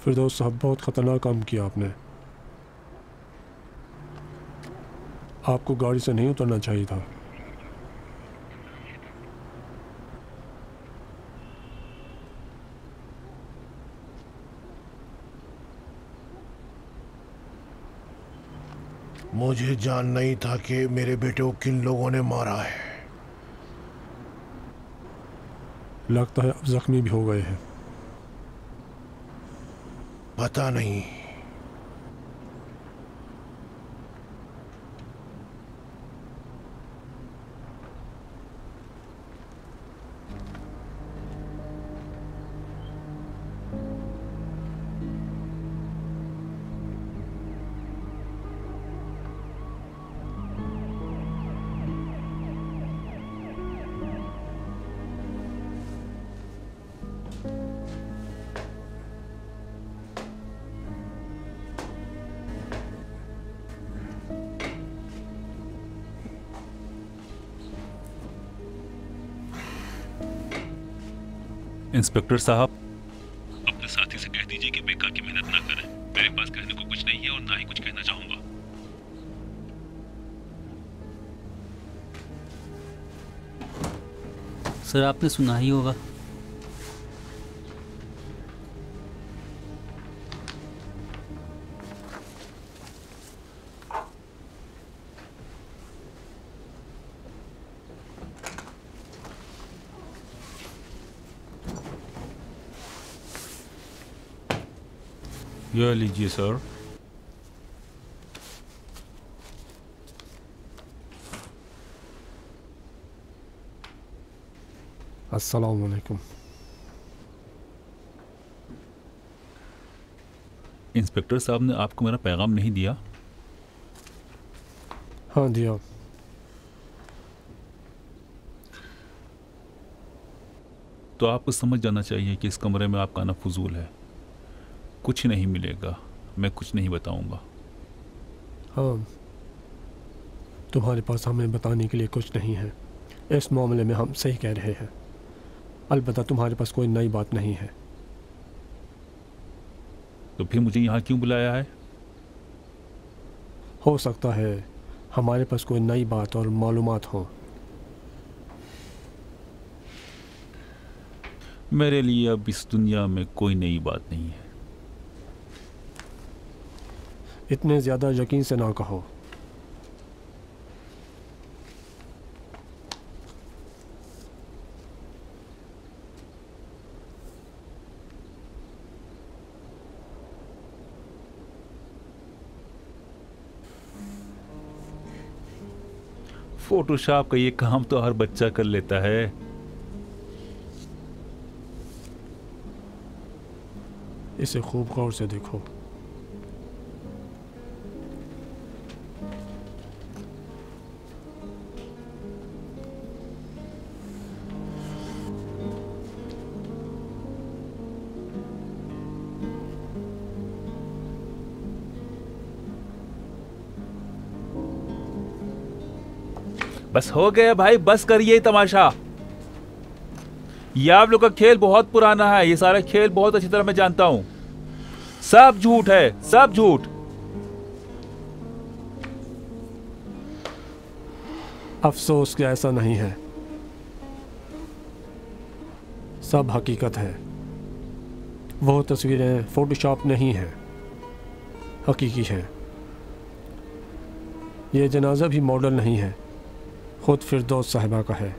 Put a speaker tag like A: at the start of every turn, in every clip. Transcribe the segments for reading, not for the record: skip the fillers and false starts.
A: फिरदौस साहब, बहुत ख़तरनाक काम किया आपने। आपको गाड़ी से नहीं उतरना चाहिए था।
B: मुझे जान नहीं था कि मेरे बेटे को किन लोगों ने मारा है।
A: लगता है अब जख्मी भी हो गए हैं।
B: पता नहीं।
C: इंस्पेक्टर साहब, अपने साथी से कह दीजिए कि बेकार की मेहनत ना करें। मेरे पास कहने को कुछ नहीं है और ना ही कुछ कहना चाहूंगा।
D: सर, आपने सुना ही होगा।
C: यह लीजिए सर।
A: अस्सलाम वालेकुम।
C: इंस्पेक्टर साहब ने आपको मेरा पैगाम नहीं दिया?
A: हाँ दिया।
C: तो आपको समझ जाना चाहिए कि इस कमरे में आपका आना फजूल है। कुछ नहीं मिलेगा, मैं कुछ नहीं बताऊंगा।
A: हाँ, तुम्हारे पास हमें बताने के लिए कुछ नहीं है। इस मामले में हम सही कह रहे हैं। अलबत्ता तुम्हारे पास कोई नई बात नहीं है।
C: तो फिर मुझे यहाँ क्यों बुलाया है?
A: हो सकता है हमारे पास कोई नई बात और मालूमात हो।
C: मेरे लिए अब इस दुनिया में कोई नई बात नहीं है।
A: इतने ज़्यादा यकीन से ना कहो।
C: फोटोशॉप का ये काम तो हर बच्चा कर लेता है।
A: इसे खूब गौर से देखो।
C: बस हो गया भाई, बस करिए तमाशा। ये आप लोग का खेल बहुत पुराना है। ये सारा खेल बहुत अच्छी तरह मैं जानता हूं। सब झूठ है, सब झूठ।
A: अफसोस कि ऐसा नहीं है। सब हकीकत है। वो तस्वीरें फोटोशॉप नहीं है, हकीकी है। ये जनाजा भी मॉडल नहीं है, खुद फिरदौस साहिबा का है।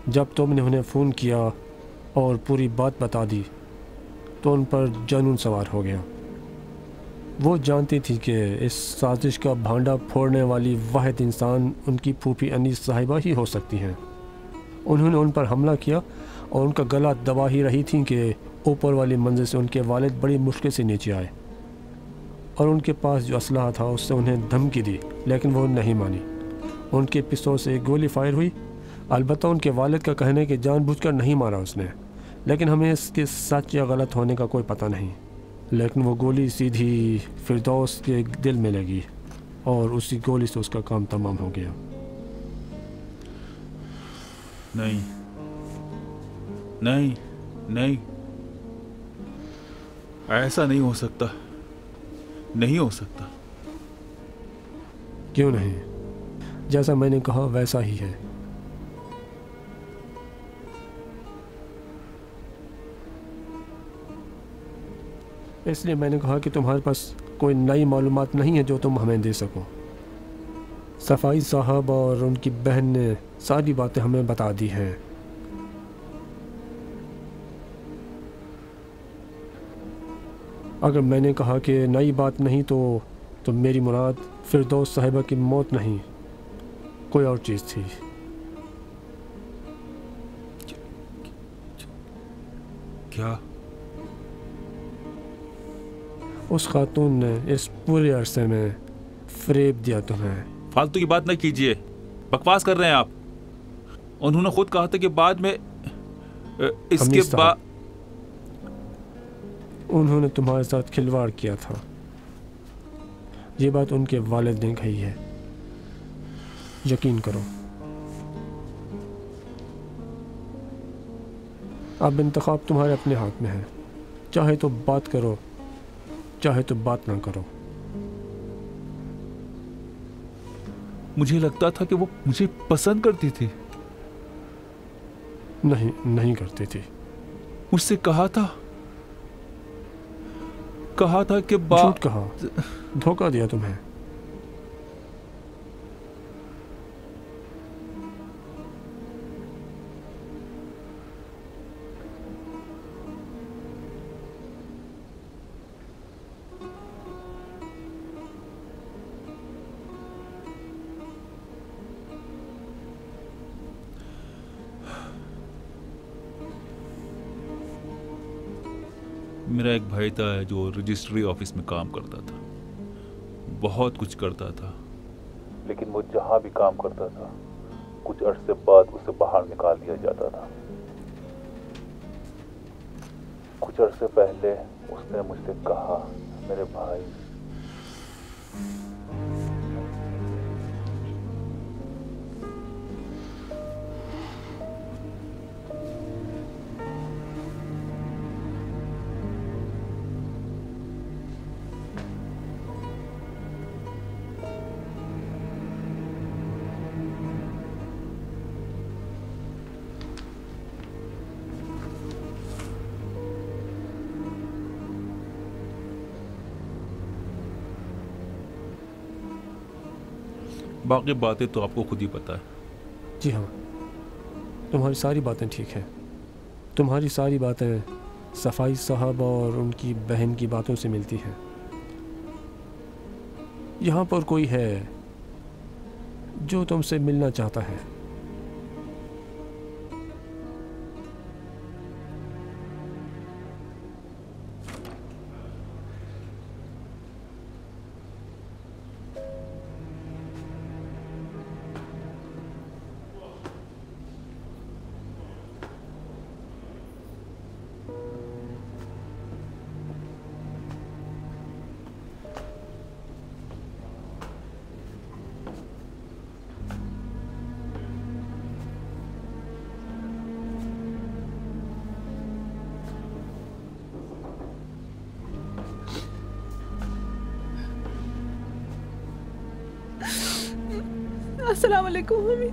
A: जब तुमने उन्हें फ़ोन किया और पूरी बात बता दी तो उन पर जुनून सवार हो गया। वो जानती थी कि इस साजिश का भांडा फोड़ने वाली वाहिद इंसान उनकी फूफी अनीस साहिबा ही हो सकती हैं। उन्होंने उन पर हमला किया और उनका गला दबा ही रही थी कि ऊपर वाली मंजिल से उनके वालिद बड़ी मुश्किल से नीचे आए और उनके पास जो असलहा था उससे उन्हें धमकी दी, लेकिन वो नहीं मानी। उनके पिस्तौल से एक गोली फायर हुई। अलबत्ता उनके वालिद का कहने कि जानबूझकर नहीं मारा उसने, लेकिन हमें इसके सच या गलत होने का कोई पता नहीं। लेकिन वो गोली सीधी फिरदौस के दिल में लगी और उसी गोली से उसका काम तमाम हो गया।
C: नहीं नहीं नहीं ऐसा नहीं हो सकता, नहीं हो सकता।
A: क्यों नहीं? जैसा मैंने कहा वैसा ही है। इसलिए मैंने कहा कि तुम्हारे पास कोई नई मालूमात नहीं है जो तुम हमें दे सको। सफाई साहब और उनकी बहन ने सारी बातें हमें बता दी हैं। अगर मैंने कहा कि नई बात नहीं तो मेरी मुराद फिरदौस साहिबा की मौत नहीं, कोई और चीज़ थी।
C: क्या?
A: उस खातून ने इस पूरे अरसे में फरेब दिया तुम्हें।
C: फालतू की बात न कीजिए, बकवास कर रहे हैं आप। उन्होंने खुद कहा था कि बाद में इसके बाद
A: उन्होंने तुम्हारे साथ खिलवाड़ किया था। ये बात उनके वालिद ने कही है, यकीन करो। अब इंतखाब तुम्हारे अपने हाथ में है, चाहे तो बात करो चाहे तो बात ना करो।
C: मुझे लगता था कि वो मुझे पसंद करती थी।
A: नहीं करती थी।
C: मुझसे कहा था कि
A: झूठ कहा, धोखा दिया तुम्हें।
C: मेरा एक भाई था जो रजिस्ट्री ऑफिस में काम करता था, बहुत कुछ करता था, लेकिन वो जहां भी काम करता था कुछ अरसे बाद उसे बाहर निकाल दिया जाता था। कुछ अरसे पहले उसने मुझसे कहा, मेरे भाई बाकी बातें तो आपको खुद ही पता है।
A: जी हाँ, तुम्हारी सारी बातें ठीक हैं। तुम्हारी सारी बातें सफाई साहब और उनकी बहन की बातों से मिलती हैं। यहाँ पर कोई है जो तुमसे मिलना चाहता है।
E: अस्सलाम वालेकुम मम्मी।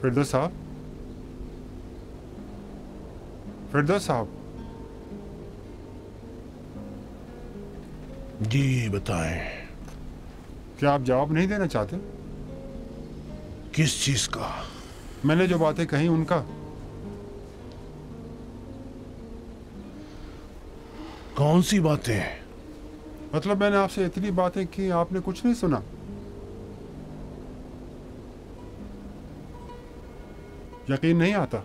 F: फिरदौस साहब, फिरदौस साहब,
B: जी बताएं।
F: क्या आप जवाब नहीं देना चाहते?
B: किस चीज का?
F: मैंने जो बातें कही उनका।
B: कौन सी बातें?
F: मतलब मैंने आपसे इतनी बातें की, आपने कुछ नहीं सुना? यकीन नहीं आता?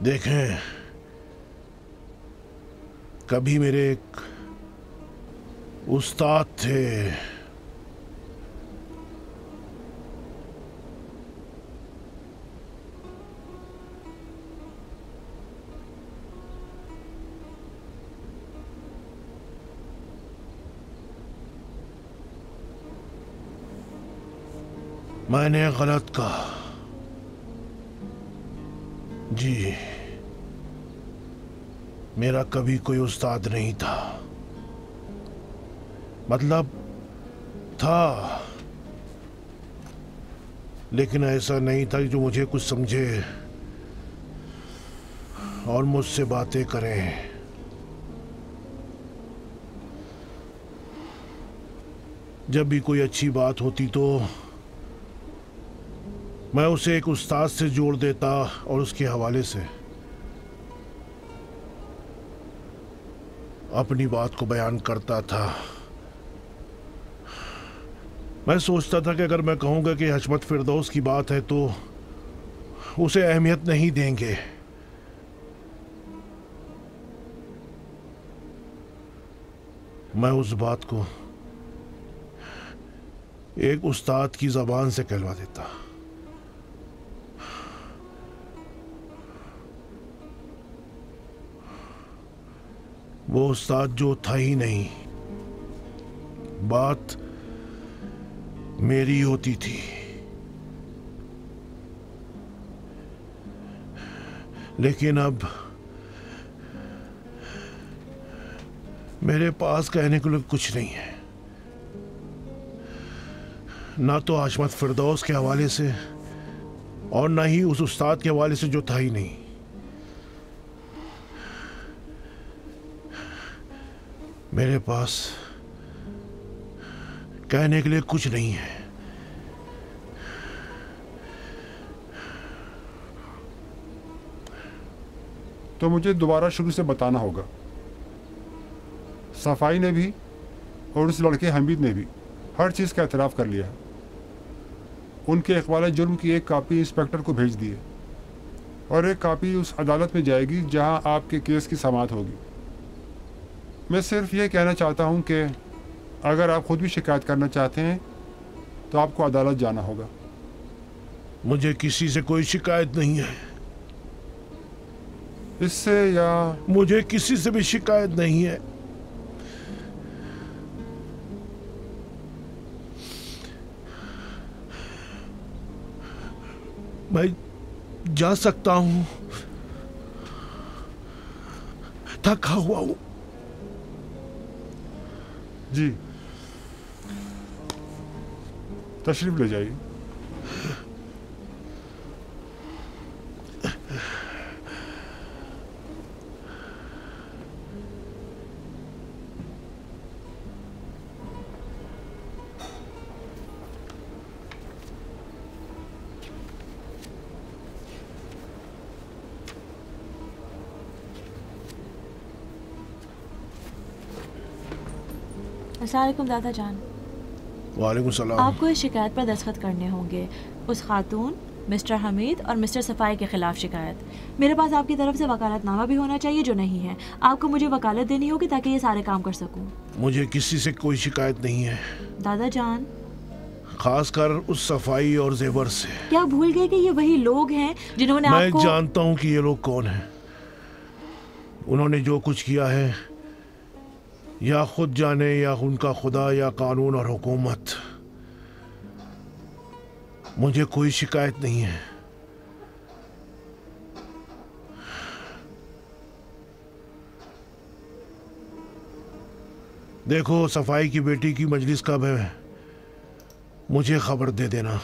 B: देखें, कभी मेरे एक उस्ताद थे, मैंने गलत कहा। जी, मेरा कभी कोई उस्ताद नहीं था। मतलब था, लेकिन ऐसा नहीं था जो मुझे कुछ समझे और मुझसे बातें करें। जब भी कोई अच्छी बात होती तो मैं उसे एक उस्ताद से जोड़ देता और उसके हवाले से अपनी बात को बयान करता था। मैं सोचता था कि अगर मैं कहूँगा कि हशमत फिरदौस की बात है तो उसे अहमियत नहीं देंगे। मैं उस बात को एक उस्ताद की ज़बान से कहलवा देता। वो उस्ताद जो था ही नहीं, बात मेरी होती थी। लेकिन अब मेरे पास कहने के लिए कुछ नहीं है, ना तो हशमत फिरदौस के हवाले से और ना ही उस उस्ताद के हवाले से जो था ही नहीं। मेरे पास कहने के लिए कुछ नहीं है।
F: तो मुझे दोबारा शुरू से बताना होगा। सफाई ने भी और उस लड़के हमीद ने भी हर चीज़ का एतराफ़ कर लिया। उनके इकबाल जुर्म की एक कॉपी इंस्पेक्टर को भेज दी है और एक कॉपी उस अदालत में जाएगी जहां आपके केस की समाअत होगी। मैं सिर्फ ये कहना चाहता हूं कि अगर आप खुद भी शिकायत करना चाहते हैं तो आपको अदालत जाना होगा।
B: मुझे किसी से कोई शिकायत नहीं है।
F: इससे या
B: मुझे किसी से भी शिकायत नहीं है। मैं जा सकता हूं, थका हुआ हूं।
F: जी, तशरीफ ले जाइए।
E: अस्सलामुअलैकुम दादा जान।
B: वालेकुम सलाम।
E: आपको इस शिकायत पर दस्तखत करने होंगे। उस खातून मिस्टर हमीद और मिस्टर सफ़ाई के ख़िलाफ़ शिकायत। मेरे पास आपकी तरफ से वकालतनामा भी होना चाहिए जो नहीं है। आपको मुझे वकालत देनी होगी ताकि ये सारे काम कर सकूं।
B: मुझे किसी से कोई शिकायत नहीं है,
E: दादा जान।
B: खासकर उस सफाई और जेवर से।
E: क्या भूल गए कि ये वही लोग हैं जिन्होंने
B: मैं
E: आपको...
B: जानता हूं कि ये लोग कौन हैं। उन्होंने जो कुछ किया है, या खुद जाने या उनका खुदा या कानून और हुकूमत, मुझे कोई शिकायत नहीं है। देखो सफाई की बेटी की मजलिस कब है, मुझे खबर दे देना।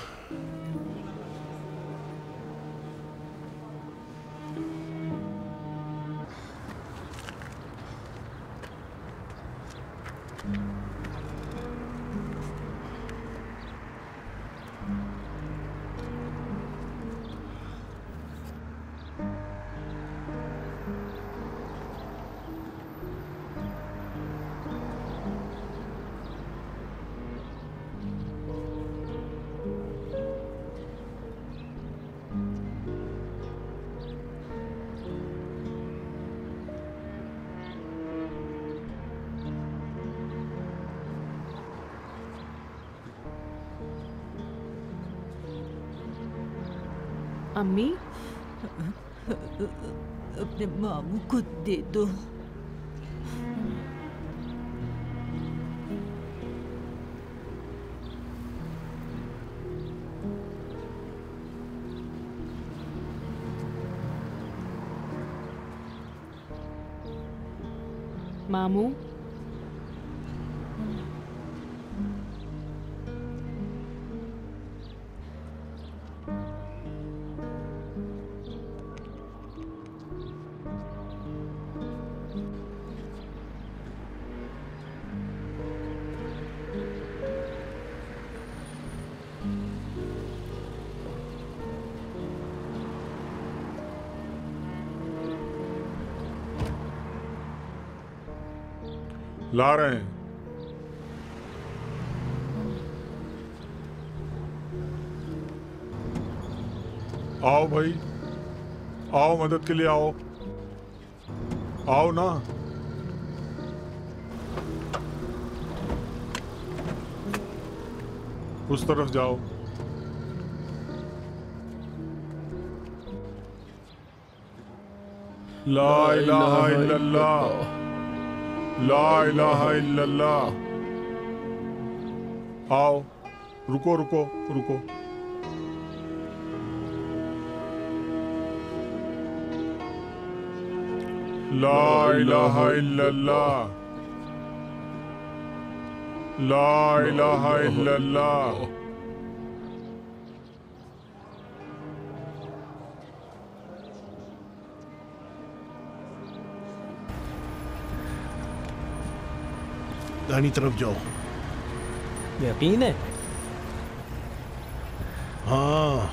E: अम्मी,
G: अपने मामू को दे दो।
E: मामू,
H: ला रहे हैं। आओ भाई, आओ मदद के लिए आओ, आओ ना। उस तरफ जाओ। ला इलाहा इल्लल्लाह, ला इलाहा इल्लल्लाह। आओ, रुको रुको रुको। ला इलाहा इल्लल्लाह, ला इलाहा इल्लल्लाह।
B: दाहिनी तरफ जाओ।
A: यकीन है?
B: हाँ,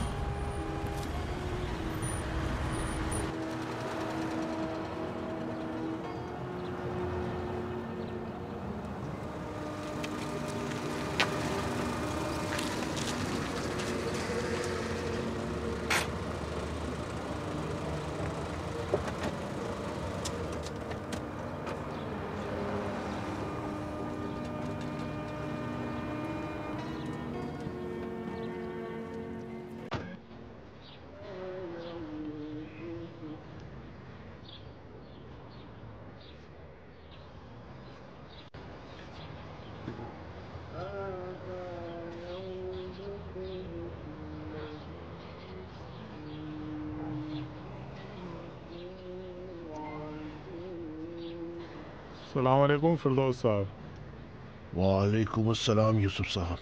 H: अस्सलाम वालेकुम फिरदौस साहब।
B: वालेकुम अस्सलाम यूसुफ साहब।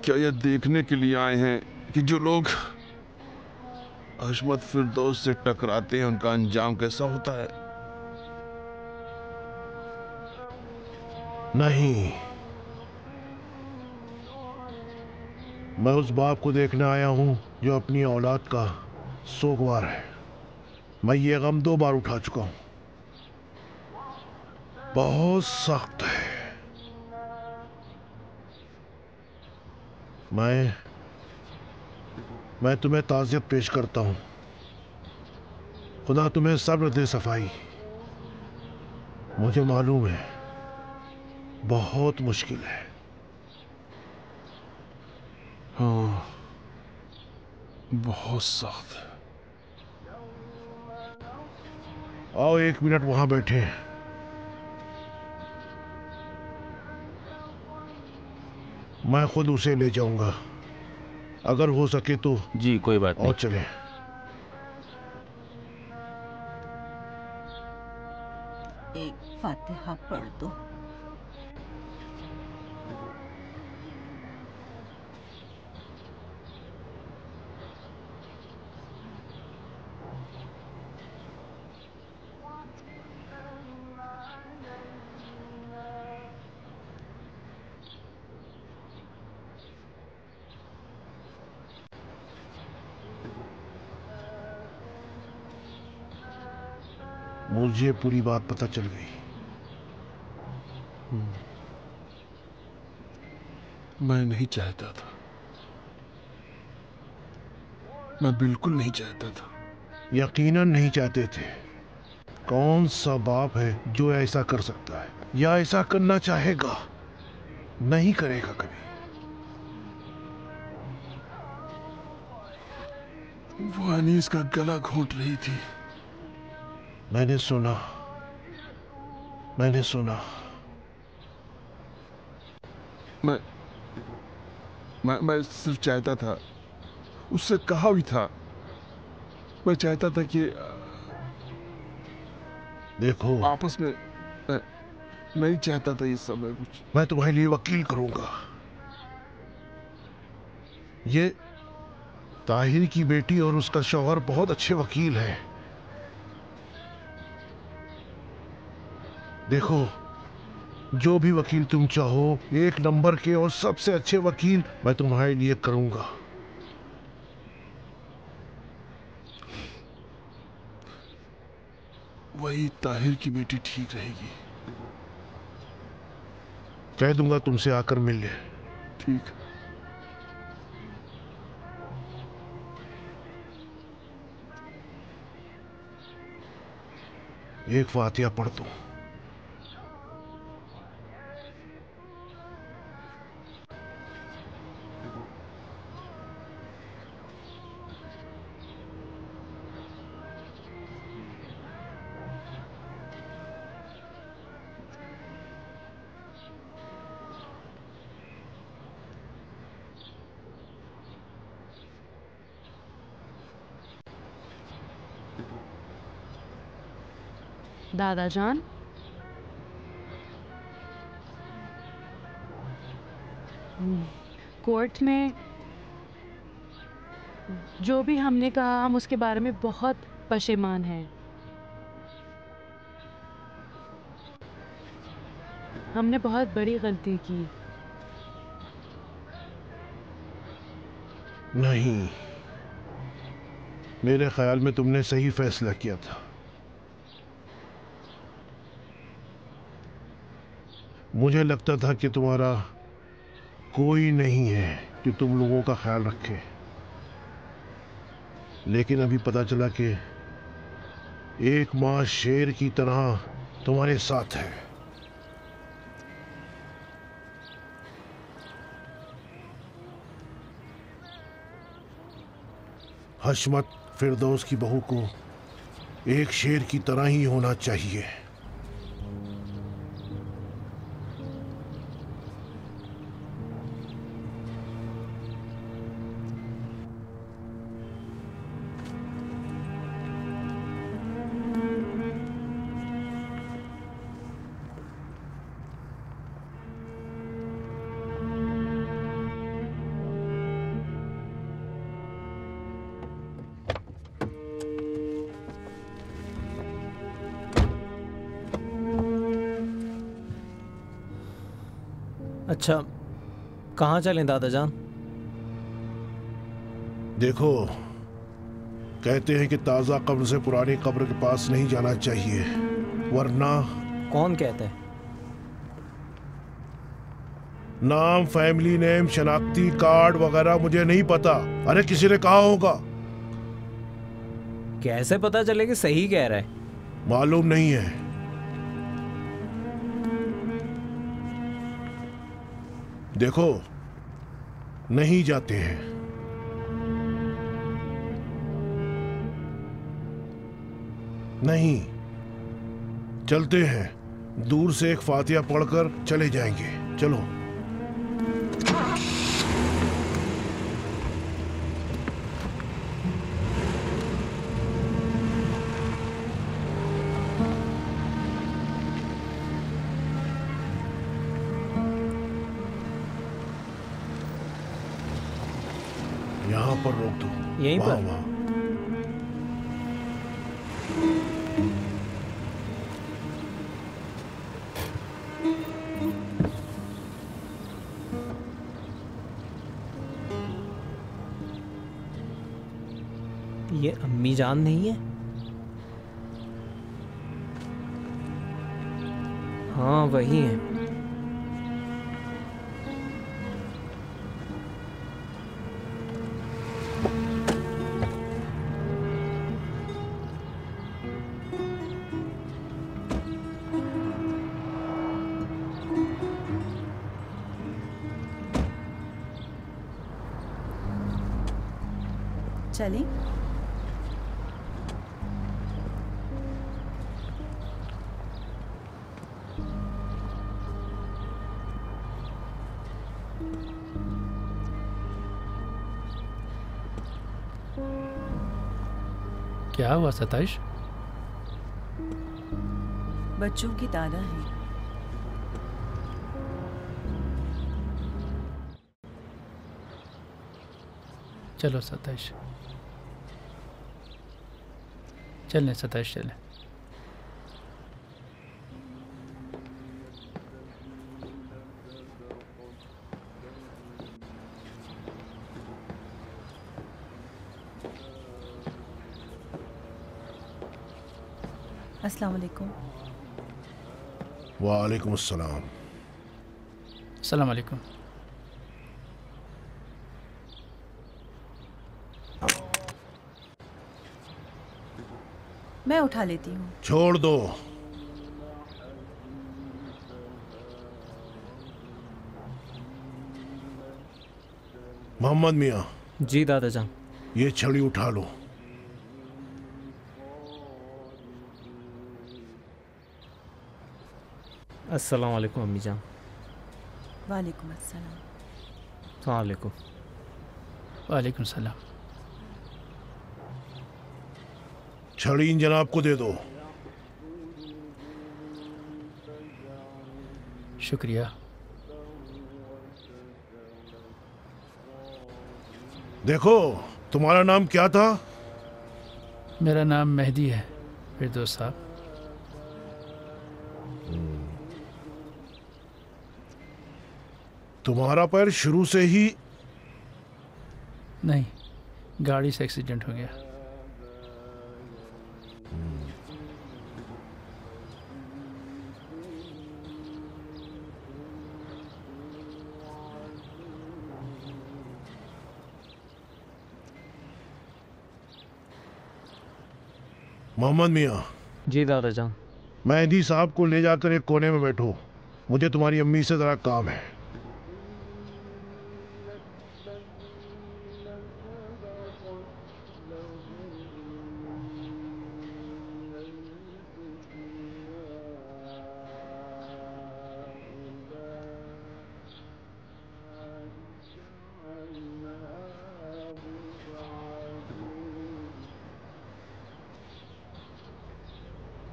I: क्या यह देखने के लिए आए हैं कि जो लोग हशमत फिरदौस से टकराते हैं उनका अंजाम कैसा होता है?
B: नहीं, मैं उस बाप को देखने आया हूँ जो अपनी औलाद का सोगवार है। मैं ये गम 2 बार उठा चुका हूँ। बहुत सख्त है। मैं तुम्हें ताज़ियत पेश करता हूँ। खुदा तुम्हें सब्र दे सफाई। मुझे मालूम है बहुत मुश्किल है।
I: हाँ, बहुत सख्त है।
B: आओ 1 मिनट वहां बैठे। मैं खुद उसे ले जाऊंगा, अगर हो सके तो।
C: जी कोई बात नहीं।
B: और चलें।
G: एक फातिहा पढ़ दो।
B: मुझे पूरी बात पता चल गई।
I: मैं नहीं चाहता था, मैं बिल्कुल नहीं चाहता था।
B: यकीनन नहीं चाहते थे। कौन सा बाप है जो ऐसा कर सकता है या ऐसा करना चाहेगा? नहीं करेगा कभी।
I: वो अनीस का गला घोंट रही थी।
B: मैंने सुना।
I: मैं सिर्फ चाहता था, उससे कहा भी था, मैं चाहता था कि
B: देखो,
I: आपस में नहीं चाहता था ये सब। मैं कुछ
B: मैं तुम्हारे लिए वकील करूंगा। ये ताहिर की बेटी और उसका शौहर बहुत अच्छे वकील हैं। देखो, जो भी वकील तुम चाहो, एक नंबर के और सबसे अच्छे वकील मैं तुम्हारे लिए करूंगा।
I: वही ताहिर की बेटी ठीक रहेगी।
B: कह दूंगा तुमसे आकर मिल ले।
I: ठीक।
B: एक फातिहा पढ़ दो।
J: दादाजान, कोर्ट में जो भी हमने कहा, हम उसके बारे में बहुत पशेमान हैं। हमने बहुत बड़ी गलती की।
B: नहीं, मेरे ख्याल में तुमने सही फैसला किया था। मुझे लगता था कि तुम्हारा कोई नहीं है जो तुम लोगों का ख्याल रखे, लेकिन अभी पता चला कि एक माँ शेर की तरह तुम्हारे साथ है। हशमत फिरदौस की बहू को एक शेर की तरह ही होना चाहिए।
K: अच्छा, कहाँ चलें दादाजान?
B: देखो, कहते हैं कि ताज़ा कब्र से पुरानी कब्र के पास नहीं जाना चाहिए, वरना।
K: कौन कहता है?
B: नाम, फैमिली नेम, शनाख्ती कार्ड वगैरह मुझे नहीं पता। अरे किसी ने कहा होगा।
K: कैसे पता चले कि सही कह रहा है?
B: मालूम नहीं है। देखो, नहीं जाते हैं। नहीं, चलते हैं। दूर से एक फातिहा पढ़कर चले जाएंगे। चलो। यहाँ पर रोक दो।
K: यहीं
B: वहाँ,
K: पर?
B: वहाँ।
K: ये अम्मी जान नहीं है? हाँ वही है।
G: चलें?
L: क्या हुआ सताइश?
G: बच्चों की दादा है।
L: चलो सताइश, चलें सताइश, चलें।
G: अस्सलाम वालेकुम।
B: वालेकुम अस्सलाम।
L: अस्सलाम वालेकुम।
G: मैं उठा लेती हूँ।
B: छोड़ दो। मोहम्मद मियाँ।
K: जी दादा जान।
B: ये छड़ी उठा लो।
K: अस्सलाम वालेकुम अम्मी जान।
G: वालेकुम अस्सलाम।
K: अस्सलाम वालेकुम।
L: वालेकुम सलाम।
B: छड़ी इन जनाब को दे दो।
L: शुक्रिया।
B: देखो, तुम्हारा नाम क्या था?
L: मेरा नाम मेहदी है फिरदौस साहब।
B: तुम्हारा पैर शुरू से ही?
L: नहीं, गाड़ी से एक्सीडेंट हो गया।
B: मोहम्मद मियाँ।
K: जी दादा जान।
B: मेहदी साहब को ले जाकर एक कोने में बैठो, मुझे तुम्हारी अम्मी से जरा काम है।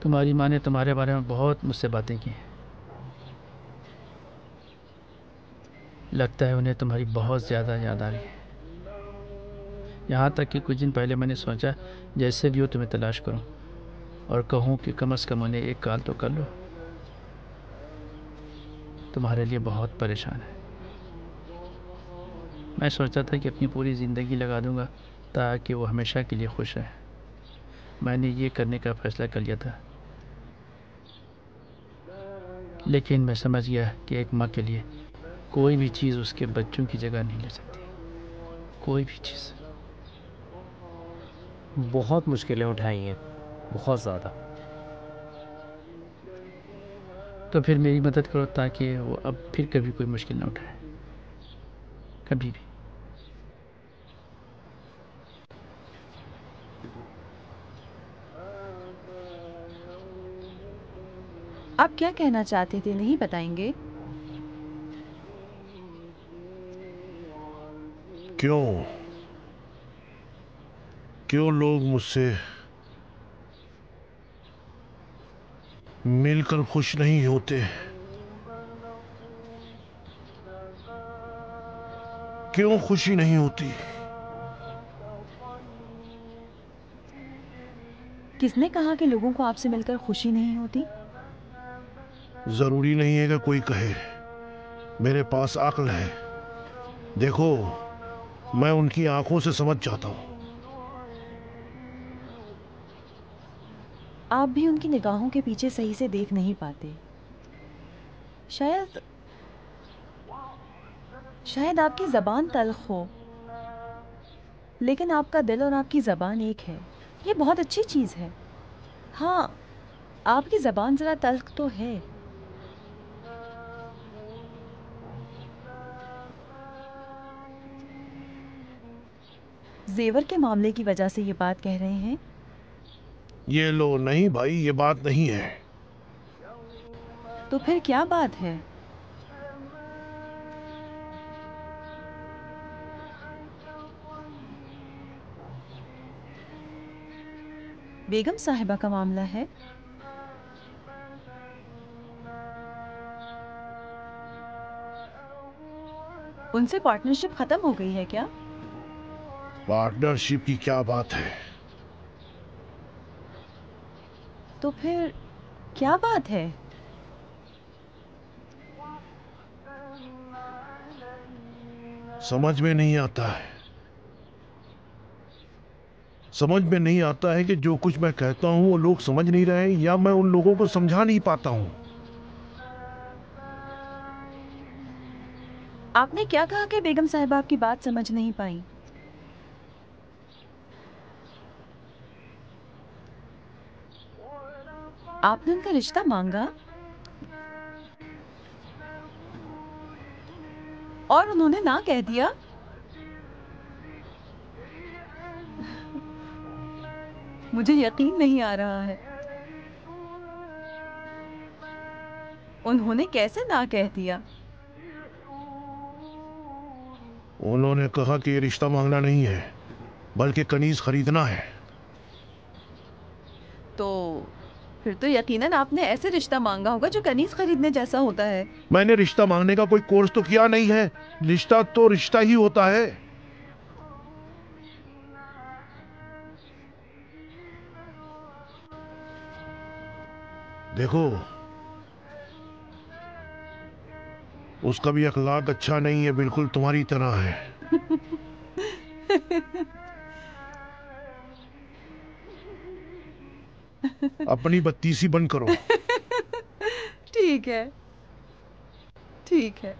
L: तुम्हारी माँ ने तुम्हारे बारे में बहुत मुझसे बातें की हैं। लगता है उन्हें तुम्हारी बहुत ज़्यादा याद आ रही है। यहाँ तक कि कुछ दिन पहले मैंने सोचा जैसे भी हो तुम्हें तलाश करूँ और कहूँ कि कम से कम उन्हें एक कॉल तो कर लो। तुम्हारे लिए बहुत परेशान है। मैं सोचा था कि अपनी पूरी ज़िंदगी लगा दूँगा ताकि वो हमेशा के लिए खुश रहे। मैंने ये करने का फ़ैसला कर लिया था, लेकिन मैं समझ गया कि एक माँ के लिए कोई भी चीज़ उसके बच्चों की जगह नहीं ले सकती। कोई भी चीज़।
K: बहुत मुश्किलें उठाई हैं, बहुत ज़्यादा।
L: तो फिर मेरी मदद करो ताकि वो अब फिर कभी कोई मुश्किल ना उठाए, कभी भी।
G: आप क्या कहना चाहते थे, नहीं बताएंगे?
B: क्यों लोग मुझसे मिलकर खुश नहीं होते? क्यों खुशी नहीं होती?
G: किसने कहा कि लोगों को आपसे मिलकर खुशी नहीं होती?
B: जरूरी नहीं है कि कोई कहे। मेरे पास अक्ल है। देखो, मैं उनकी आंखों से समझ जाता हूँ।
G: आप भी उनकी निगाहों के पीछे सही से देख नहीं पाते। शायद आपकी ज़बान तल्ख हो, लेकिन आपका दिल और आपकी ज़बान एक है। ये बहुत अच्छी चीज़ है। हाँ, आपकी ज़बान ज़रा तल्ख तो है। जेवर के मामले की वजह से ये बात कह रहे हैं?
B: ये लो, नहीं भाई, ये बात नहीं है।
G: तो फिर क्या बात है? बेगम साहिबा का मामला है। उनसे पार्टनरशिप खत्म हो गई है क्या?
B: पार्टनरशिप की क्या बात है?
G: तो फिर क्या बात है?
B: समझ में नहीं आता है। समझ में नहीं आता है कि जो कुछ मैं कहता हूँ वो लोग समझ नहीं रहे, या मैं उन लोगों को समझा नहीं पाता हूँ।
G: आपने क्या कहा कि बेगम साहिबा आपकी बात समझ नहीं पाई? आपने उनका रिश्ता मांगा और उन्होंने ना कह दिया? मुझे यकीन नहीं आ रहा है। उन्होंने कैसे ना कह दिया?
B: उन्होंने कहा कि ये रिश्ता मांगना नहीं है, बल्कि कनीज खरीदना है।
G: तो फिर तो यकीनन आपने ऐसे रिश्ता मांगा होगा जो कनीज खरीदने जैसा होता है।
B: मैंने रिश्ता मांगने का कोई कोर्स तो किया नहीं है। रिश्ता तो रिश्ता ही होता है। देखो, उसका भी अखलाक अच्छा नहीं है, बिल्कुल तुम्हारी तरह है। अपनी बत्तीसी बंद करो।
G: ठीक है, ठीक है।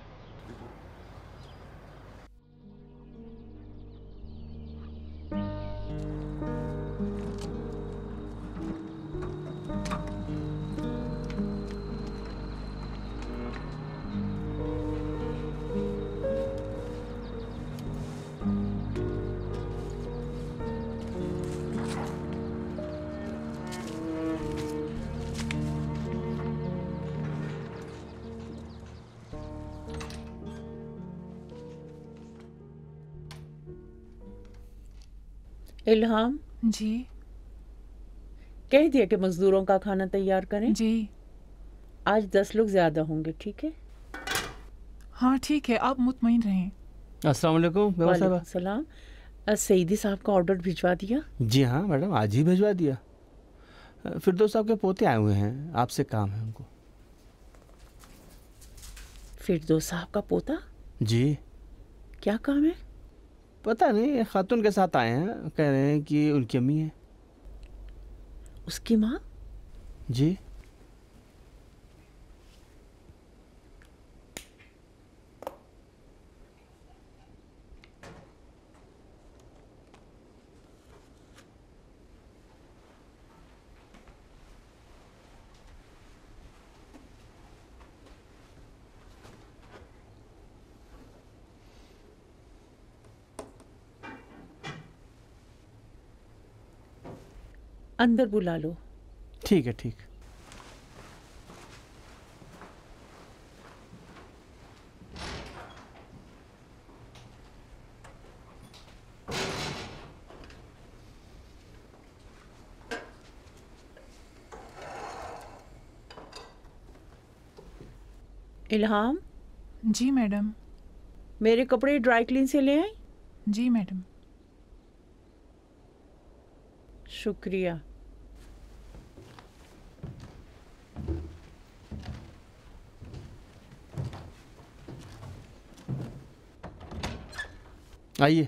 M: इल्हाम
J: जी।
M: कह दिया कि मजदूरों का खाना तैयार करें।
J: जी।
M: आज 10 लोग ज्यादा होंगे, ठीक है?
J: हाँ ठीक है, आप मुतमईन रहें।
K: अस्सलाम वालेकुम।
M: वालेकुम सलाम। सईदी साहब का ऑर्डर भिजवा दिया?
K: जी हाँ मैडम, आज ही भिजवा दिया। फिरदौस साहब के पोते आए हुए हैं, आपसे काम है उनको।
M: फिरदौस साहब का पोता?
K: जी।
M: क्या काम है?
K: पता नहीं, खातून के साथ आए हैं, कह रहे हैं कि उनकी अम्मी है।
M: उसकी माँ?
K: जी।
M: अंदर बुला लो।
K: ठीक है, ठीक।
M: इल्हाम।
J: जी मैडम।
M: मेरे कपड़े ड्राई क्लीन से ले आए?
J: जी मैडम।
M: शुक्रिया।
K: आइए।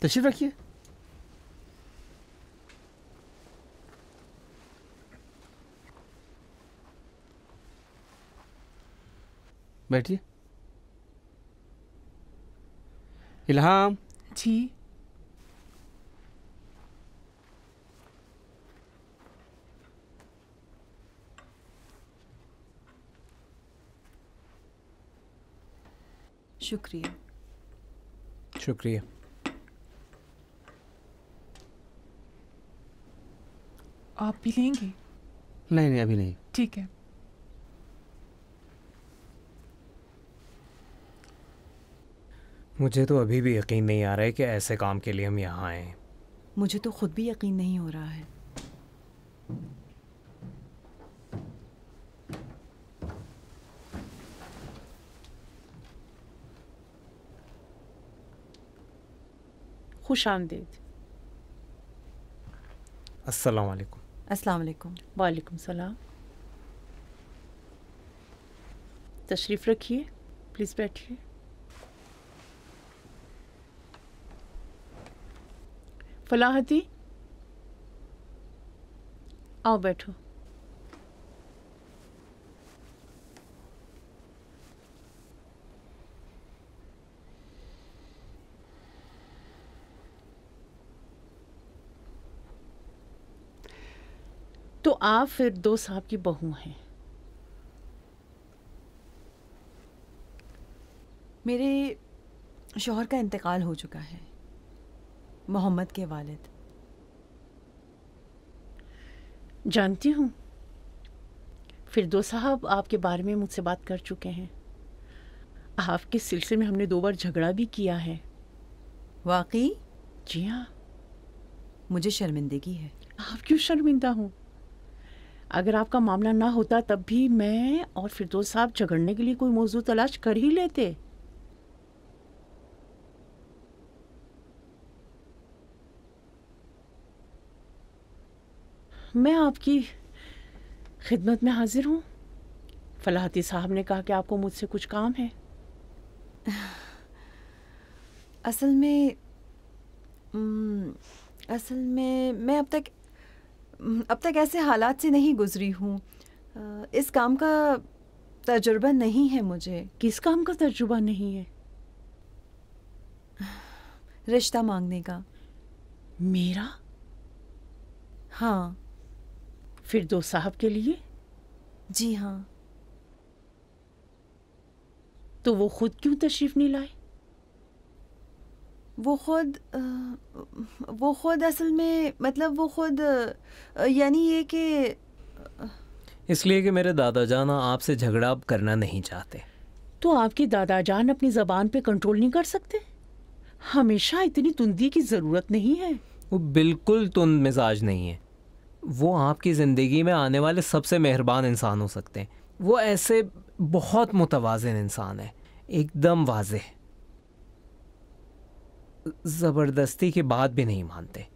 K: तशरीफ रखिए। बैठिए। इल्हाम।
J: जी।
G: शुक्रिया।
A: शुक्रिया।
J: आप भी लेंगे?
K: नहीं नहीं, अभी नहीं।
J: ठीक है।
N: मुझे तो अभी भी यकीन नहीं आ रहा है कि ऐसे काम के लिए हम यहाँ आए हैं।
G: मुझे तो खुद भी यकीन नहीं हो रहा है।
M: खुश आमदीद।
N: अस्सलाम वालेकुम।
G: अस्सलाम वालेकुम।
M: वालेकुम सलाम। तशरीफ़ रखिए, प्लीज़ बैठिए। फलाहती, आओ बैठो। तो आप फिरदौस साहब की बहू हैं।
G: मेरे शौहर का इंतकाल हो चुका है, मोहम्मद के वालिद।
M: जानती हूँ, फिरदौस साहब आपके बारे में मुझसे बात कर चुके हैं। आपके सिलसिले में हमने 2 बार झगड़ा भी किया है।
G: वाकई?
M: जी हाँ।
G: मुझे शर्मिंदगी है।
M: आप क्यों शर्मिंदा हूँ? अगर आपका मामला ना होता तब भी मैं और फिरदौस साहब झगड़ने के लिए कोई मौजू तलाश कर ही लेते। मैं आपकी खिदमत में हाजिर हूँ। फलाहती साहब ने कहा कि आपको मुझसे कुछ काम है।
G: असल में मैं अब तक ऐसे हालात से नहीं गुजरी हूँ। इस काम का तजुर्बा नहीं है मुझे।
M: किस काम का तजुर्बा नहीं है?
G: रिश्ता मांगने का।
M: मेरा?
G: हाँ।
M: फिरदौस साहब के लिए?
G: जी हाँ।
M: तो वो खुद क्यों तशरीफ नहीं लाए?
G: वो खुद असल में मतलब वो खुद यानी ये कि
N: इसलिए कि मेरे दादा जान आपसे झगड़ा अब करना नहीं चाहते।
M: तो आपके दादा जान अपनी ज़बान पे कंट्रोल नहीं कर सकते? हमेशा इतनी तुंदी की ज़रूरत नहीं है।
N: वो बिल्कुल तुंद मिजाज नहीं है। वो आपकी ज़िंदगी में आने वाले सबसे मेहरबान इंसान हो सकते हैं। वो ऐसे बहुत मुतवाज़िन इंसान है, एकदम वाज़ेह। ज़बरदस्ती की बात भी नहीं मानते।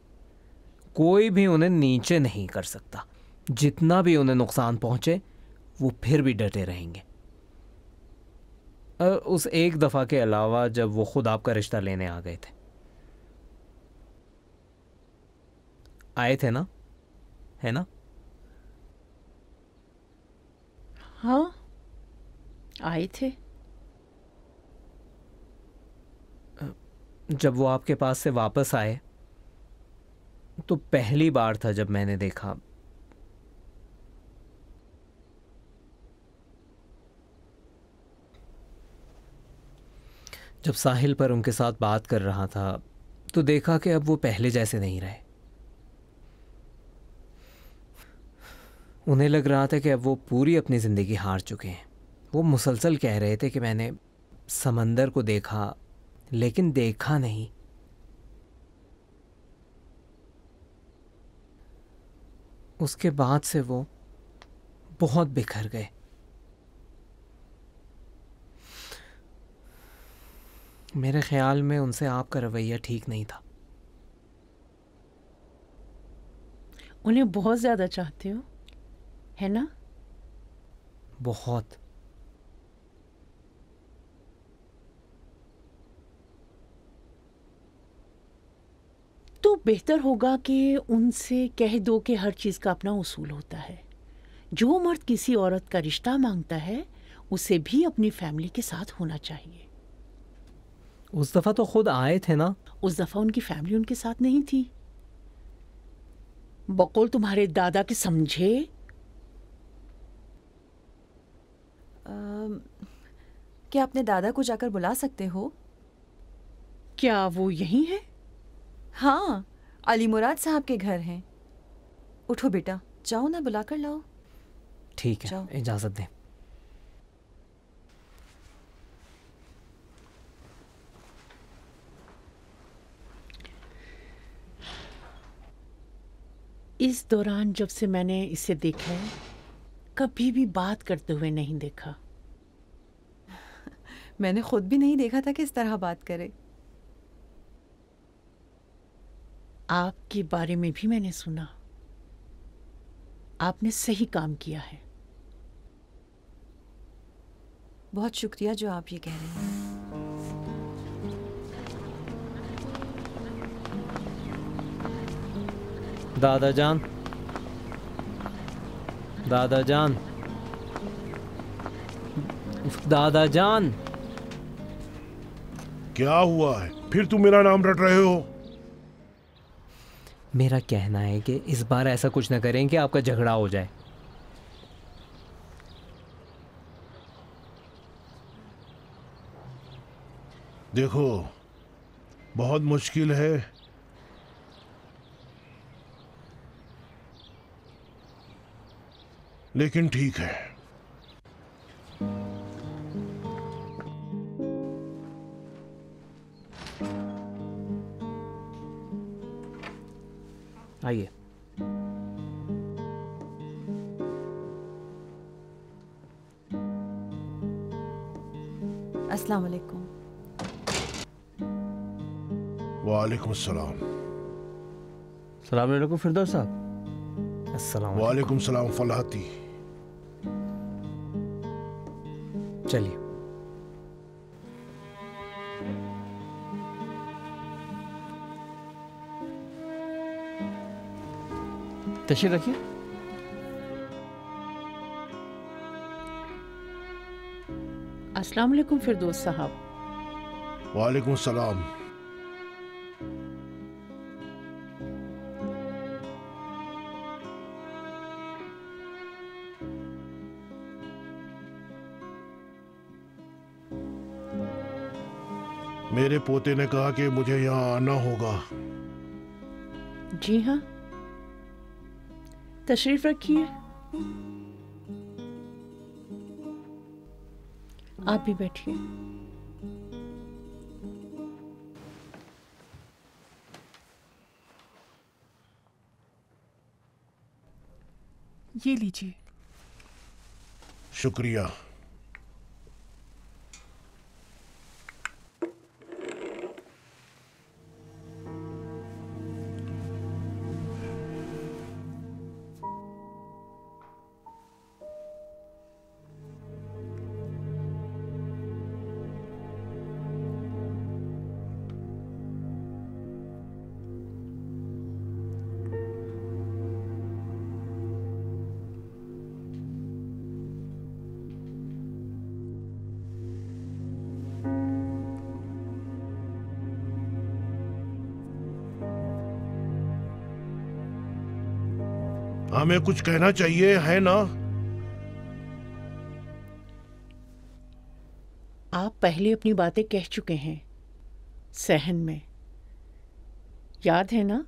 N: कोई भी उन्हें नीचे नहीं कर सकता। जितना भी उन्हें नुकसान पहुंचे वो फिर भी डटे रहेंगे। उस एक दफ़ा के अलावा जब वो खुद आपका रिश्ता लेने आ गए थे। आए थे ना, है ना?
M: हाँ, आए थे।
N: जब वो आपके पास से वापस आए तो पहली बार था जब मैंने देखा जब साहिल पर उनके साथ बात कर रहा था तो देखा कि अब वो पहले जैसे नहीं रहे। उन्हें लग रहा था कि अब वो पूरी अपनी ज़िंदगी हार चुके हैं। वो मुसलसल कह रहे थे कि मैंने समंदर को देखा लेकिन देखा नहीं। उसके बाद से वो बहुत बिखर गए। मेरे ख्याल में उनसे आपका रवैया ठीक नहीं था।
M: उन्हें बहुत ज़्यादा चाहते हो, है ना?
N: बहुत।
M: तो बेहतर होगा कि उनसे कह दो कि हर चीज़ का अपना उसूल होता है। जो मर्द किसी औरत का रिश्ता मांगता है उसे भी अपनी फैमिली के साथ होना चाहिए।
N: उस दफ़ा तो खुद आए थे ना?
M: उस दफ़ा उनकी फैमिली उनके साथ नहीं थी। बकौल तुम्हारे दादा के समझे।
G: क्या अपने दादा को जाकर बुला सकते हो?
M: क्या वो यही है?
G: हाँ, अली मुराद साहब के घर हैं। उठो बेटा, जाओ ना, बुला कर लाओ।
N: ठीक है, इजाज़त दें।
M: इस दौरान जब से मैंने इसे देखा है, कभी भी बात करते हुए नहीं देखा।
G: मैंने खुद भी नहीं देखा था कि इस तरह बात करे।
M: आपके बारे में भी मैंने सुना। आपने सही काम किया है।
G: बहुत शुक्रिया जो आप ये कह रहे हैं।
N: दादाजान, दादाजान, दादाजान।
B: क्या हुआ है? फिर तुम मेरा नाम रट रहे हो?
N: मेरा कहना है कि इस बार ऐसा कुछ न करें कि आपका झगड़ा हो जाए।
B: देखो, बहुत मुश्किल है, लेकिन ठीक है।
N: आइए।
G: अस्सलाम वालेकुम।
B: वालेकुम अस्सलाम।
K: सलाम अलैकुम फिरदौस साहब।
N: अस्सलाम
B: वालेकुम सलाम फलाहती।
N: चलिए।
K: तशरीफ रखिए।
M: अस्सलाम वालेकुम फिरदौस साहब।
B: वालेकुम सलाम। मेरे पोते ने कहा कि मुझे यहाँ आना होगा।
M: जी हाँ, तशरीफ रखिए। आप भी बैठिए।
J: ये लीजिए।
B: शुक्रिया। हमें कुछ कहना चाहिए, है ना?
M: आप पहले अपनी बातें कह चुके हैं सहन में, याद है ना?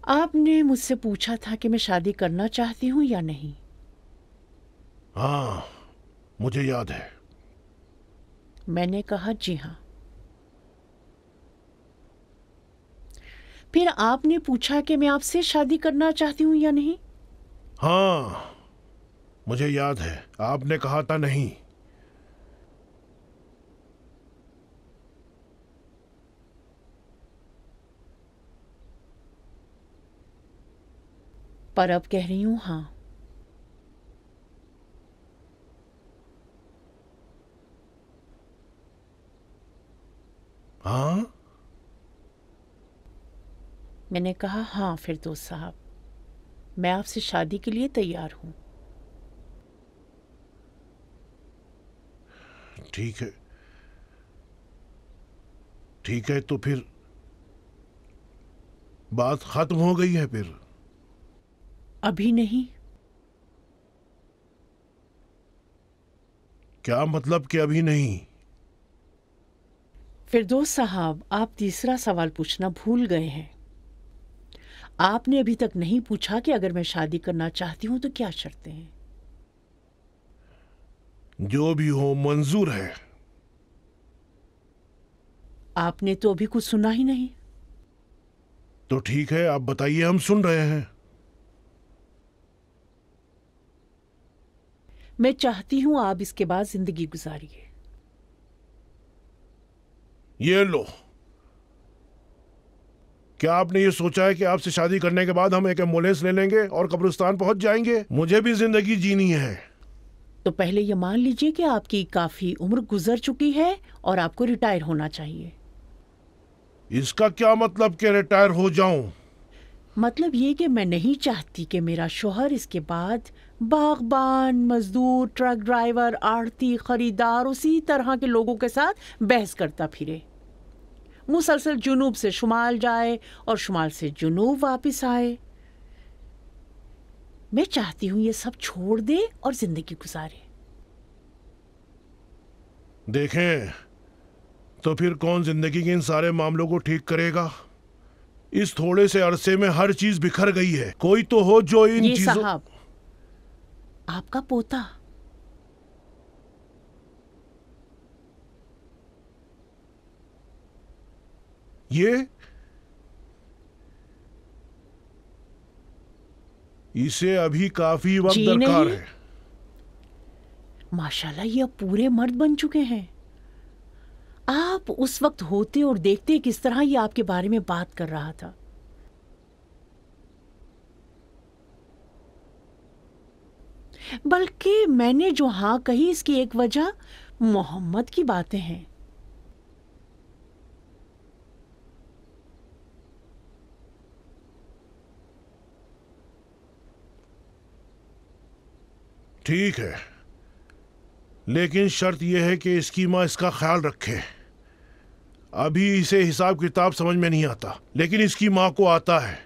M: आपने मुझसे पूछा था कि मैं शादी करना चाहती हूं या नहीं।
B: हाँ, मुझे याद है।
M: मैंने कहा जी हाँ। फिर आपने पूछा कि मैं आपसे शादी करना चाहती हूं या नहीं।
B: हाँ, मुझे याद है, आपने कहा था नहीं।
M: पर अब कह रही हूँ हाँ।
B: हाँ?
M: मैंने कहा हाँ फिरदौस साहब, मैं आपसे शादी के लिए तैयार हूँ।
B: ठीक है, ठीक है, तो फिर बात खत्म हो गई है फिर?
M: अभी नहीं।
B: क्या मतलब कि अभी नहीं?
M: फिरदौस साहब, आप तीसरा सवाल पूछना भूल गए हैं। आपने अभी तक नहीं पूछा कि अगर मैं शादी करना चाहती हूं तो क्या शर्तें हैं।
B: जो भी हो मंजूर है।
M: आपने तो अभी कुछ सुना ही नहीं।
B: तो ठीक है, आप बताइए, हम सुन रहे हैं।
M: मैं चाहती हूं आप इसके बाद जिंदगी गुजारिए।
B: ये लो, क्या आपने ये सोचा है कि आपसे शादी करने के बाद हम एक एम्बुलेंस ले लेंगे और कब्रिस्तान पहुंच जाएंगे? मुझे भी जिंदगी जीनी है।
M: तो पहले ये मान लीजिए कि आपकी काफी उम्र गुजर चुकी है और आपको रिटायर होना चाहिए।
B: इसका क्या मतलब कि रिटायर हो जाऊं?
M: मतलब ये कि मैं नहीं चाहती कि मेरा शौहर इसके बाद बागबान, मजदूर, ट्रक ड्राइवर, आड़ती, खरीदार, उसी तरह के लोगों के साथ बहस करता फिरे, मुसलसल जुनूब से शुमाल जाए और शुमाल से जुनूब वापस आए। मैं चाहती हूं ये सब छोड़ दे और जिंदगी गुजारे।
B: देखें, तो फिर कौन जिंदगी के इन सारे मामलों को ठीक करेगा? इस थोड़े से अरसे में हर चीज बिखर गई है। कोई तो हो जो इन
M: ये
B: चीजों।
M: साहब, आपका पोता।
B: इसे अभी काफी वक्त
M: जी
B: दरकार
M: नहीं।
B: है।
M: माशाल्लाह, ये अब पूरे मर्द बन चुके हैं। आप उस वक्त होते और देखते किस तरह ये आपके बारे में बात कर रहा था। बल्कि मैंने जो हाँ कही इसकी एक वजह मोहम्मद की बातें हैं।
B: ठीक है, लेकिन शर्त यह है कि इसकी माँ इसका ख्याल रखे। अभी इसे हिसाब किताब समझ में नहीं आता, लेकिन इसकी माँ को आता है।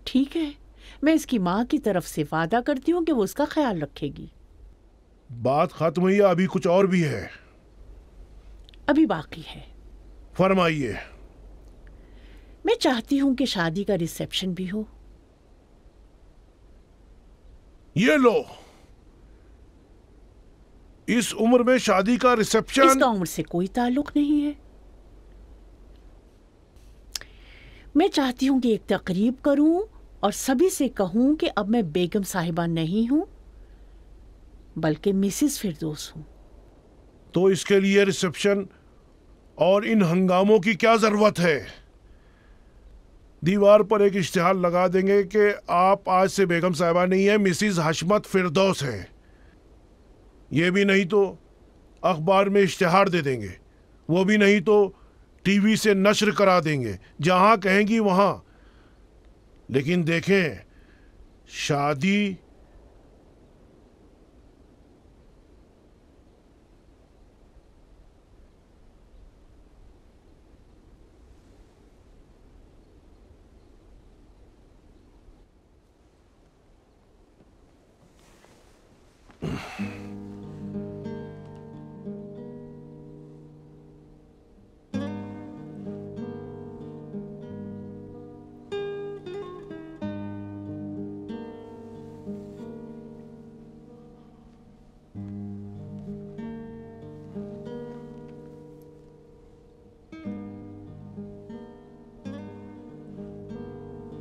M: ठीक है, मैं इसकी माँ की तरफ से वादा करती हूँ कि वो उसका ख्याल रखेगी।
B: बात खत्म हुई या अभी कुछ और भी है?
M: अभी बाकी है।
B: फरमाइए।
M: मैं चाहती हूँ कि शादी का रिसेप्शन भी हो।
B: ये लो, इस उम्र में शादी का रिसेप्शन?
M: इसका उम्र से कोई ताल्लुक नहीं है। मैं चाहती हूं कि एक तकरीब करूं और सभी से कहूं कि अब मैं बेगम साहिबा नहीं हूं बल्कि मिसिस फिरदौस हूं।
B: तो इसके लिए रिसेप्शन और इन हंगामों की क्या जरूरत है? दीवार पर एक इश्तिहार लगा देंगे कि आप आज से बेगम साहिबा नहीं है, मिसिस हशमत फिरदौस है। ये भी नहीं तो अखबार में इश्तिहार दे देंगे, वो भी नहीं तो टीवी से नश्र करा देंगे, जहां कहेंगी वहां। लेकिन देखें, शादी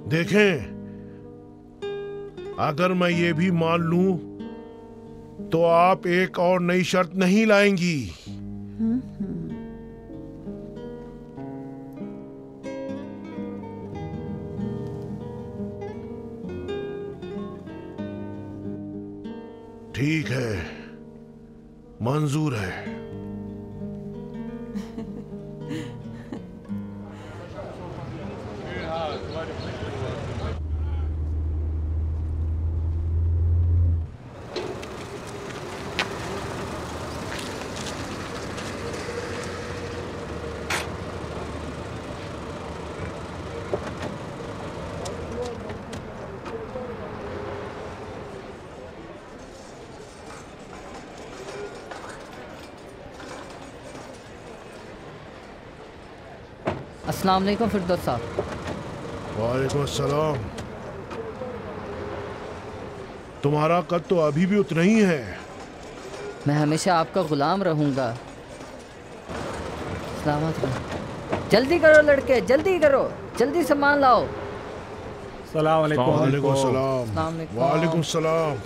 B: देखें, अगर मैं ये भी मान लूं तो आप एक और नई शर्त नहीं लाएंगी। ठीक है, मंजूर है।
O: अस्सलाम वालेकुम फिरदौस साहब।
B: वालेकुम अस्सलाम। तुम्हारा कद तो अभी भी उतना ही है।
O: मैं हमेशा आपका गुलाम रहूंगा। सलामत रहो। जल्दी करो लड़के, जल्दी करो, जल्दी सामान लाओ।
B: सलाम अलैकुम। वालेकुम सलाम।
O: अस्सलाम वालेकुम।
B: वालेकुम सलाम।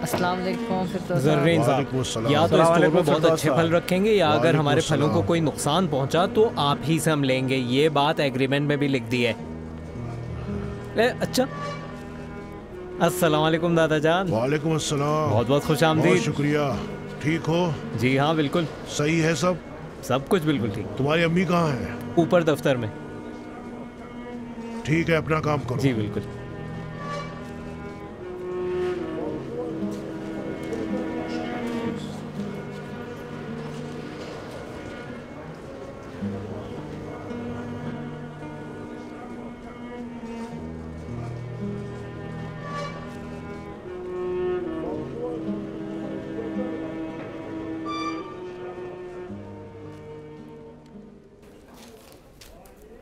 O: अस्सलाम वालेकुम फिरदौस
N: ज़र्रीन
B: वालेकुम
N: साहब,
B: अस्सलाम।
N: या तो
B: अस्सलाम
N: स्टोर में
B: वालेकुम
N: बहुत
B: फिरदौस
N: अच्छे
B: साहब।
N: फल रखेंगे या अगर
B: वालेकुम
N: हमारे फलों को
B: अस्सलाम।
N: कोई नुकसान पहुंचा तो आप ही से हम लेंगे। ये बात एग्रीमेंट में भी लिख दी है। अच्छा, अस्सलाम वालेकुम दादा जान।
B: वालेकुम अस्सलाम।
N: बहुत बहुत खुश आमदीद।
B: बहुत शुक्रिया। ठीक हो?
N: जी हाँ बिल्कुल
B: सही है सब?
N: सब कुछ बिल्कुल ठीक।
B: तुम्हारी अम्मी कहाँ है?
N: ऊपर दफ्तर में।
B: ठीक है, अपना काम करो।
N: जी बिल्कुल।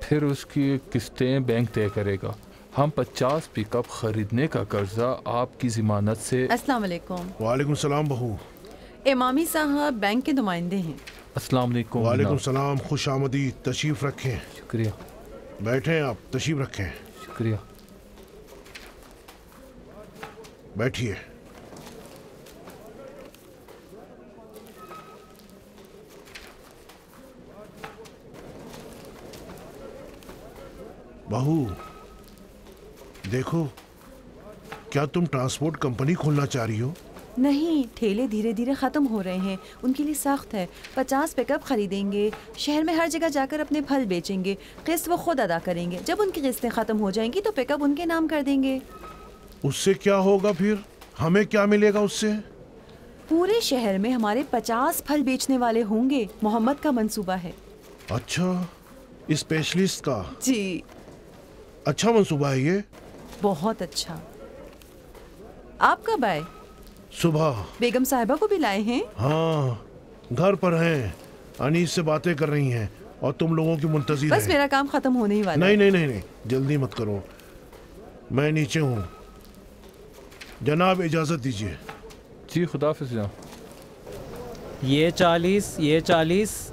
P: फिर उसकी किस्तें बैंक तय करेगा। हम 50 पिकअप खरीदने का कर्जा आपकी ज़मानत से।
Q: अस्सलाम वालेकुम।
B: वालेकुम सलाम बहू।
Q: इमामी साहब बैंक के नुमाइंदे हैं।
P: अस्सलाम वालेकुम।
B: वालेकुम सलाम, खुश आमदीद। तशरीफ रखें।
P: शुक्रिया।
B: बैठें आप, तशरीफ रखें।
P: शुक्रिया।
B: बैठिए। बहू देखो, क्या तुम ट्रांसपोर्ट कंपनी खोलना चाह रही हो?
Q: नहीं, ठेले धीरे धीरे ख़त्म हो रहे हैं, उनके लिए सख्त है। 50 पिकअप खरीदेंगे, शहर में हर जगह जाकर अपने फल बेचेंगे, किस्त वो खुद अदा करेंगे। जब उनकी किस्तें ख़त्म हो जाएंगी तो पिकअप उनके नाम कर देंगे।
B: उससे क्या होगा फिर? हमें क्या मिलेगा उससे?
Q: पूरे शहर में हमारे 50 फल बेचने वाले होंगे। मोहम्मद का मंसूबा है।
B: अच्छा, स्पेशलिस्ट का?
Q: जी।
B: अच्छा मंसूबा है ये।
Q: बहुत अच्छा। आप कब आए?
B: सुबह।
Q: बेगम साहिबा को भी लाए हैं?
B: हाँ, घर पर हैं, अनीस से बातें कर रही हैं और तुम लोगों की मुंतजिर
Q: बस
B: हैं।
Q: मेरा काम खत्म होने ही वाला
B: नहीं
Q: है।
B: नहीं नहीं नहीं, जल्दी मत करो, मैं नीचे हूँ। जनाब इजाजत दीजिए।
P: जी खुदाफिज जनाब।
N: ये 40, ये 40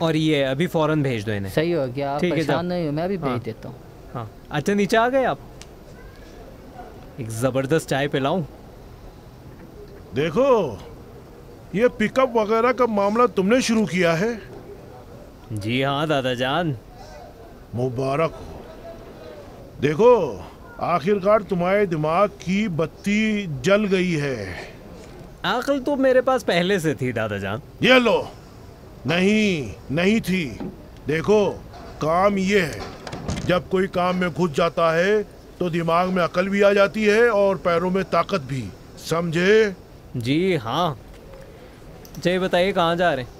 N: और ये अभी फौरन भेज दो इन्हें।
O: सही हो गया, आप
N: ठीक है,
O: परेशान
N: जाओ।
O: नहीं हो, मैं भी भेज
N: हाँ।
O: देता हूँ।
N: हाँ अच्छा, नीचे आ गए आप? एक जबरदस्त चाय पिलाऊं?
B: देखो, ये पिकअप वगैरह का मामला तुमने शुरू किया है?
N: जी हाँ दादा जान।
B: मुबारक हो। देखो, आखिरकार तुम्हारे दिमाग की बत्ती जल गई है।
N: अक्ल तो मेरे पास पहले से थी दादा जान।
B: ये लो। नहीं, नहीं थी। देखो, काम ये है, जब कोई काम में घुस जाता है तो दिमाग में अकल भी आ जाती है और पैरों में ताकत भी। समझे?
N: जी हाँ। चाहिए बताइए कहाँ जा रहे हैं?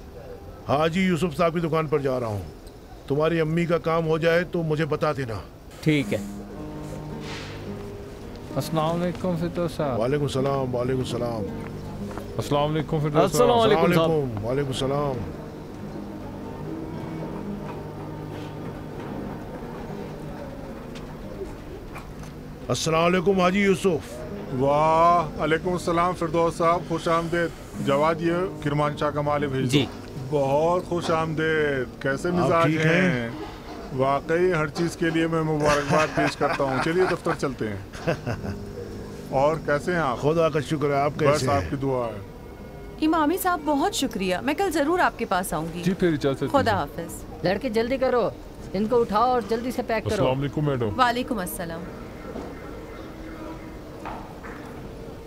B: हाजी यूसुफ साहब की दुकान पर जा रहा हूँ। तुम्हारी अम्मी का काम हो जाए तो मुझे बता देना।
N: ठीक है।
P: अस्सलाम वालेकुम फिरदौस साहब।
B: वालेकुम सलाम। वालेकुम सलाम।
P: अस्सलाम वालेकुम फिरदौस साहब।
N: अस्सलाम वालेकुम साहब।
B: वालेकुम सलाम। अस्सलाम वालेकुम हाजी यूसुफ।
H: वाह, अलैकुम सलाम फिरदौस साहब, खुश आमदेद। जवाद, ये किरमान शाह का माल भेज
N: जी।
H: बहुत खुश आमदेद। कैसे
B: आप
H: मिजाज
B: ठीक
H: हैं? वाकई हर चीज़ के लिए मैं मुबारकबाद पेश करता हूँ। चलिए दफ्तर चलते हैं। और कैसे हैं आप?
B: खुदा का शुक्र है, आप कैसे
H: बस
B: हैं?
H: आपकी दुआ है।
Q: इमामी साहब बहुत शुक्रिया, मैं कल जरूर आपके पास आऊंगी।
P: जी फिर इजाजत।
Q: खुदा हाफिज।
O: लड़के जल्दी करो, इनको उठाओ और जल्दी से पैक करो।
H: अस्सलाम वालेकुम मैडम।
Q: वालेकुम अस्सलाम।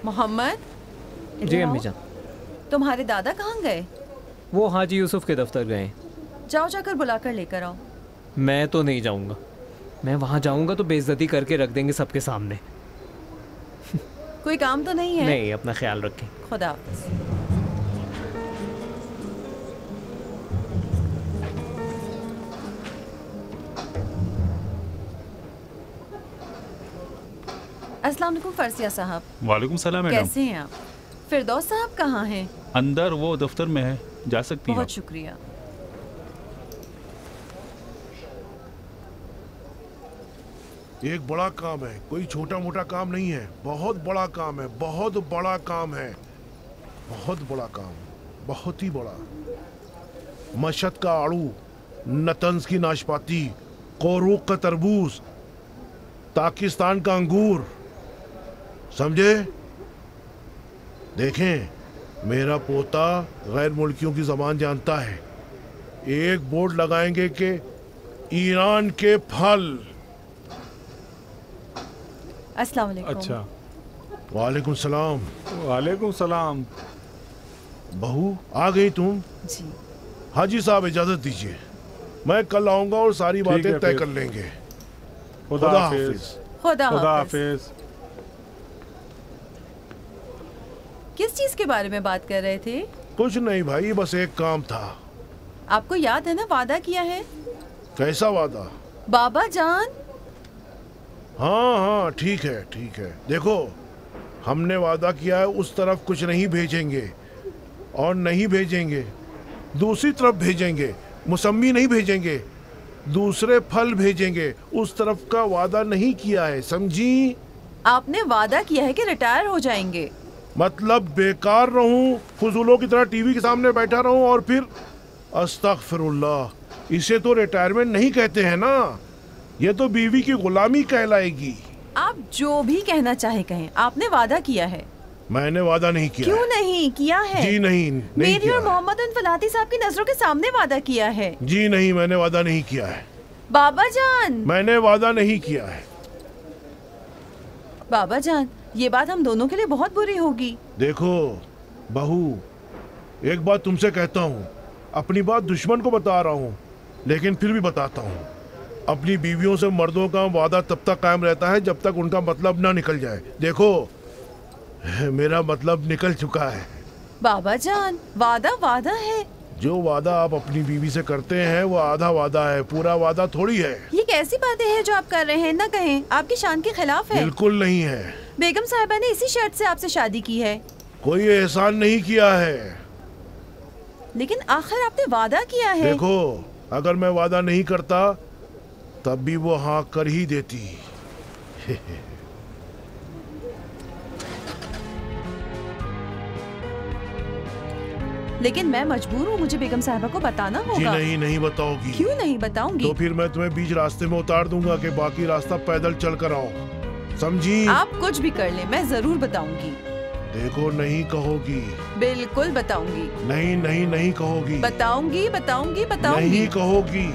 Q: मोहम्मद,
N: जी अम्मी जान।
Q: तुम्हारे दादा कहाँ गए?
N: वो हाजी यूसुफ के दफ्तर गए हैं।
Q: जाओ जाकर बुलाकर लेकर आओ।
N: मैं तो नहीं जाऊंगा। मैं वहाँ जाऊंगा तो बेइज्जती करके रख देंगे सबके सामने।
Q: कोई काम तो नहीं है?
N: नहीं, अपना ख्याल रखें।
Q: खुदा हाफिज। अस्सलाम वालेकुम फरसिया साहब।
C: वालेकुम सलाम मैडम।
Q: कैसे हैं आप? फिरदौस साहब कहाँ हैं?
C: अंदर वो दफ्तर में है, जा सकती हैं।
Q: बहुत शुक्रिया।
B: एक बड़ा काम है, कोई छोटा मोटा काम नहीं है, बहुत बड़ा काम है, बहुत बड़ा काम है, बहुत बड़ा काम, बहुत ही बड़ा। मशहद का आड़ू, नतंज की नाशपाती, कोरूक का तरबूज, पाकिस्तान का अंगूर, समझे? देखें, मेरा पोता गैर मुल्कियों की जबान जानता है। एक बोर्ड लगाएंगे कि ईरान के फल।
Q: अस्सलाम वालेकुम।
H: अच्छा।
B: वालेकुम सलाम।
H: वालेकुम सलाम।
B: बहू आ गई तुम?
Q: जी।
B: हाजी साहब इजाजत दीजिए, मैं कल आऊंगा और सारी बातें तय कर लेंगे।
H: खुदा हाफिज।
Q: खुदा
H: हाफिज।
Q: किस चीज के बारे में बात कर रहे थे?
B: कुछ नहीं भाई, बस एक काम था।
Q: आपको याद है ना, वादा किया है।
B: कैसा वादा?
Q: बाबा जान।
B: हाँ हाँ ठीक है ठीक है। देखो, हमने वादा किया है उस तरफ कुछ नहीं भेजेंगे, और नहीं भेजेंगे, दूसरी तरफ भेजेंगे। मौसमी नहीं भेजेंगे, दूसरे फल भेजेंगे। उस तरफ का वादा नहीं किया है, समझी?
Q: आपने वादा किया है कि रिटायर हो जाएंगे।
B: मतलब बेकार रहूं, फजूलों की तरह टीवी के सामने बैठा रहूं और फिर अस्तगफिरुल्लाह, इसे तो रिटायरमेंट नहीं कहते हैं ना, ये तो बीवी की गुलामी कहलाएगी।
Q: आप जो भी कहना चाहे कहें, आपने वादा किया है।
B: मैंने वादा नहीं किया।
Q: क्यों नहीं किया है?
B: जी नहीं
Q: मेरी और मोहम्मद उन फलाती साहब की नजरों के सामने वादा किया है।
B: जी नहीं, मैंने वादा नहीं किया है।
Q: बाबा जान,
B: मैंने वादा नहीं किया है।
Q: बाबा जान, ये बात हम दोनों के लिए बहुत बुरी होगी।
B: देखो बहू, एक बात तुमसे कहता हूँ, अपनी बात दुश्मन को बता रहा हूँ, लेकिन फिर भी बताता हूँ। अपनी बीवियों से मर्दों का वादा तब तक कायम रहता है जब तक उनका मतलब ना निकल जाए। देखो, मेरा मतलब निकल चुका है।
Q: बाबा जान, वादा वादा है।
B: जो वादा आप अपनी बीवी से करते हैं वो आधा वादा है, पूरा वादा थोड़ी है।
Q: ये कैसी बातें हैं जो आप कर रहे हैं? ना कहें, आपकी शान के खिलाफ है।
B: बिल्कुल नहीं है।
Q: बेगम साहिबा ने इसी शर्त से आपसे शादी की है।
B: कोई एहसान नहीं किया है।
Q: लेकिन आखिर आपने वादा किया है।
B: देखो, अगर मैं वादा नहीं करता तब भी वो हाँ कर ही देती।
Q: लेकिन मैं मजबूर हूँ, मुझे बेगम साहिबा को बताना
B: जी
Q: होगा।
B: नहीं, नहीं बताओगी।
Q: क्यों नहीं बताऊंगी?
B: तो फिर मैं तुम्हें बीच रास्ते में उतार दूंगा कि बाकी रास्ता पैदल चल कर आओ, समझी?
Q: आप कुछ भी कर लें, मैं जरूर बताऊंगी।
B: देखो, नहीं कहोगी।
Q: बिल्कुल बताऊंगी।
B: नहीं नहीं नहीं कहोगी।
Q: बताऊंगी बताऊंगी बताऊंगी।
B: नहीं कहोगी।